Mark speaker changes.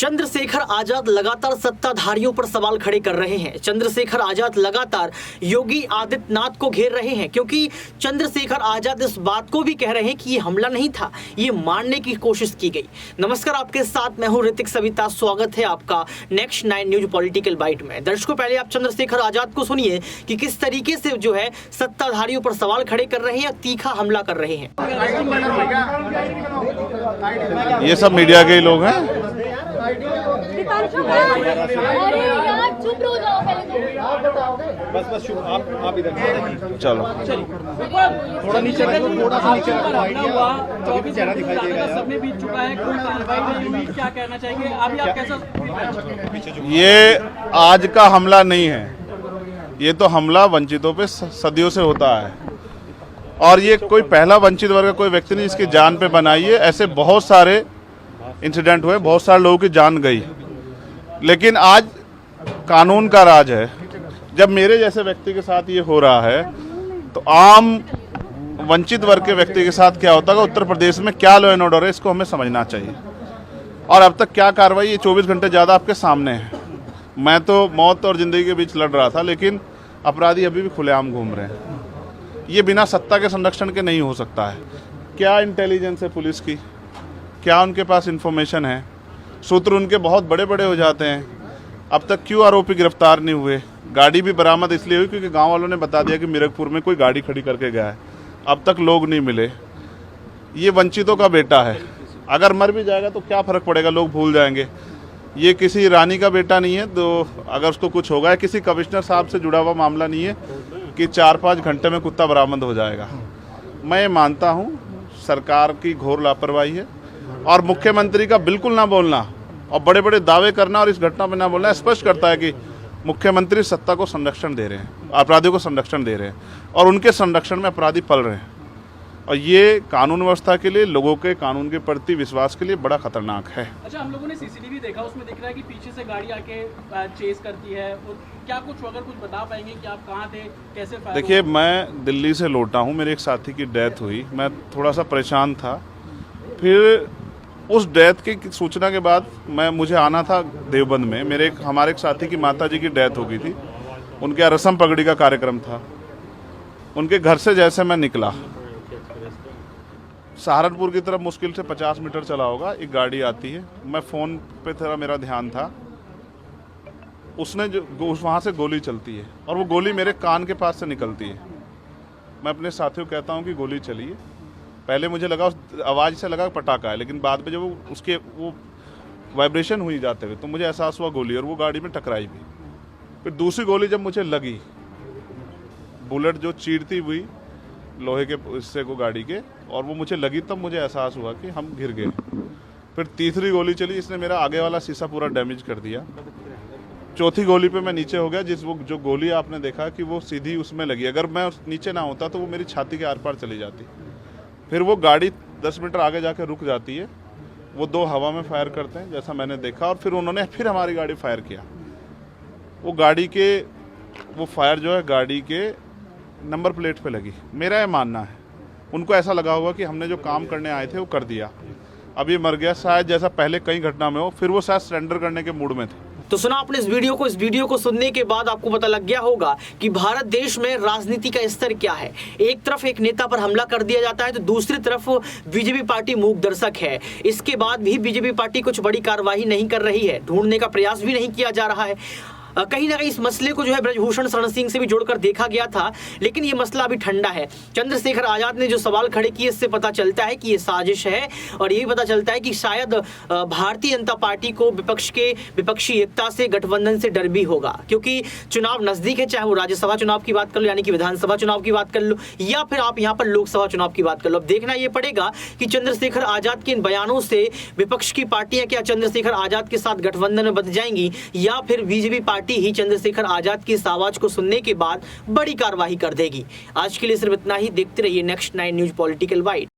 Speaker 1: चंद्रशेखर आजाद लगातार सत्ताधारियों पर सवाल खड़े कर रहे हैं। चंद्रशेखर आजाद लगातार योगी आदित्यनाथ को घेर रहे हैं, क्योंकि चंद्रशेखर आजाद इस बात को भी कह रहे हैं कि ये हमला नहीं था, ये मानने की कोशिश की गई। नमस्कार, आपके साथ मैं हूं ऋतिक सविता। स्वागत है आपका नेक्स्ट 9 न्यूज पॉलिटिकल बाइट में। दर्शकों, पहले आप चंद्रशेखर आजाद को सुनिए कि किस तरीके से जो है सत्ताधारियों पर सवाल खड़े कर रहे हैं या तीखा हमला कर रहे हैं।
Speaker 2: ये सब मीडिया के ही लोग हैं।
Speaker 3: अरे यार चुप हो जाओ पहले तो।
Speaker 4: बस आप इधर
Speaker 2: चलो
Speaker 4: थोड़ा नीचे थोड़ा सा नीचे
Speaker 5: हुआ 24
Speaker 4: चेहरा दिखाई देगा।
Speaker 5: सबने बीत चुका है, कोई कार्रवाई नहीं हुई, क्या कहना चाहेंगे? अभी आप कैसा?
Speaker 2: ये आज का हमला नहीं है, ये तो हमला वंचितों पे सदियों से होता है। और ये कोई पहला वंचित वर्ग का कोई व्यक्ति नहीं जिसकी जान पे बनाई है। ऐसे बहुत सारे इंसिडेंट हुए, बहुत सारे लोगों की जान गई, लेकिन आज कानून का राज है। जब मेरे जैसे व्यक्ति के साथ ये हो रहा है तो आम वंचित वर्ग के व्यक्ति के साथ क्या होता है, उत्तर प्रदेश में क्या लॉ एंड ऑर्डर है, इसको हमें समझना चाहिए। और अब तक क्या कार्रवाई, ये 24 घंटे ज़्यादा आपके सामने है। मैं तो मौत और ज़िंदगी के बीच लड़ रहा था, लेकिन अपराधी अभी भी खुलेआम घूम रहे हैं। ये बिना सत्ता के संरक्षण के नहीं हो सकता है। क्या इंटेलिजेंस है पुलिस की, क्या उनके पास इंफॉर्मेशन है, सूत्र उनके बहुत बड़े बड़े हो जाते हैं। अब तक क्यों आरोपी गिरफ्तार नहीं हुए? गाड़ी भी बरामद इसलिए हुई क्योंकि गांव वालों ने बता दिया कि मिरकपुर में कोई गाड़ी खड़ी करके गया है। अब तक लोग नहीं मिले। ये वंचितों का बेटा है, अगर मर भी जाएगा तो क्या फ़र्क पड़ेगा, लोग भूल जाएंगे। ये किसी रानी का बेटा नहीं है, तो अगर उसको कुछ होगा, किसी कमिश्नर साहब से जुड़ा हुआ मामला नहीं है कि 4-5 घंटे में कुत्ता बरामद हो जाएगा। मैं ये मानता हूँ सरकार की घोर लापरवाही है, और मुख्यमंत्री का बिल्कुल ना बोलना और बड़े बड़े दावे करना और इस घटना में ना बोलना स्पष्ट करता है कि मुख्यमंत्री सत्ता को संरक्षण दे रहे हैं, अपराधियों को संरक्षण दे रहे हैं, और उनके संरक्षण में अपराधी पल रहे हैं। और ये कानून व्यवस्था के लिए, लोगों के कानून के प्रति विश्वास के लिए बड़ा खतरनाक है।
Speaker 5: अच्छा, हम लोगों ने सीसीटीवी देखा, उसमें दिख रहा है कि पीछे से गाड़ी आके चेस करती है। और क्या कुछ अगर कुछ बता पाएंगे कि आप कहाँ थे, कैसे फायर हुआ?
Speaker 2: देखिए, मैं दिल्ली से लौटा हूँ, मेरे एक साथी की डेथ हुई, मैं थोड़ा सा परेशान था। फिर उस डेथ की सूचना के बाद मुझे आना था देवबंद में। हमारे एक साथी की माताजी की डेथ हो गई थी, उनके यहाँ रस्म पगड़ी का कार्यक्रम था। उनके घर से जैसे मैं निकला, सहारनपुर की तरफ मुश्किल से 50 मीटर चला होगा, एक गाड़ी आती है। मैं फ़ोन पे थोड़ा मेरा ध्यान था, उसने जो वहाँ से गोली चलती है और वो गोली मेरे कान के पास से निकलती है। मैं अपने साथियों को कहता हूँ कि गोली चली है। पहले मुझे लगा, उस आवाज़ से लगा पटाखा है, लेकिन बाद में जब उसके वो वाइब्रेशन हुई जाते हुए तो मुझे एहसास हुआ गोली, और वो गाड़ी में टकराई भी। फिर दूसरी गोली जब मुझे लगी, बुलेट जो चीरती हुई लोहे के हिस्से को गाड़ी के, और वो मुझे लगी, तब मुझे एहसास हुआ कि हम घिर गए। फिर तीसरी गोली चली, इसने मेरा आगे वाला शीशा पूरा डैमेज कर दिया। चौथी गोली पे मैं नीचे हो गया, जो गोली आपने देखा कि वो सीधी उसमें लगी। अगर मैं नीचे ना होता तो वो मेरी छाती के आर पार चली जाती। फिर वो गाड़ी 10 मीटर आगे जाकर रुक जाती है। वो 2 हवा में फायर करते हैं, जैसा मैंने देखा, और फिर उन्होंने फिर हमारी गाड़ी फायर किया। वो फायर जो है गाड़ी के नंबर प्लेट पे लगी। मेरा ये मानना है, उनको ऐसा लगा होगा कि हमने जो काम करने आए थे वो कर दिया, अब ये मर गया, शायद जैसा पहले कई घटना में हो। फिर वो शायद सरेंडर करने के मूड में थे।
Speaker 1: तो सुना आपने इस वीडियो को सुनने के बाद आपको पता लग गया होगा कि भारत देश में राजनीति का स्तर क्या है। एक तरफ एक नेता पर हमला कर दिया जाता है तो दूसरी तरफ बीजेपी पार्टी मूक दर्शक है। इसके बाद भी बीजेपी पार्टी कुछ बड़ी कार्रवाई नहीं कर रही है, ढूंढने का प्रयास भी नहीं किया जा रहा है। कहीं ना कहीं इस मसले को जो है ब्रजभूषण शरण सिंह से भी जोड़कर देखा गया था, लेकिन ये मसला अभी ठंडा है। चंद्रशेखर आजाद ने जो सवाल खड़े किए, इससे पता चलता है कि ये साजिश है, और ये भी पता चलता है कि शायद भारतीय जनता पार्टी को विपक्षी एकता से, गठबंधन से डर भी होगा, क्योंकि चुनाव नजदीक है। चाहे वो राज्यसभा चुनाव की बात कर लो, यानी कि विधानसभा चुनाव की बात कर लो, या फिर आप यहाँ पर लोकसभा चुनाव की बात कर लो। अब देखना ये पड़ेगा कि चंद्रशेखर आजाद के इन बयानों से विपक्ष की पार्टियां क्या चंद्रशेखर आजाद के साथ गठबंधन में बंध जाएंगी, या फिर बीजेपी पार्टी ही चंद्रशेखर आजाद की इस आवाज को सुनने के बाद बड़ी कार्रवाई कर देगी। आज के लिए सिर्फ इतना ही। देखते रहिए नेक्स्ट 9 न्यूज पॉलिटिकल बाइट।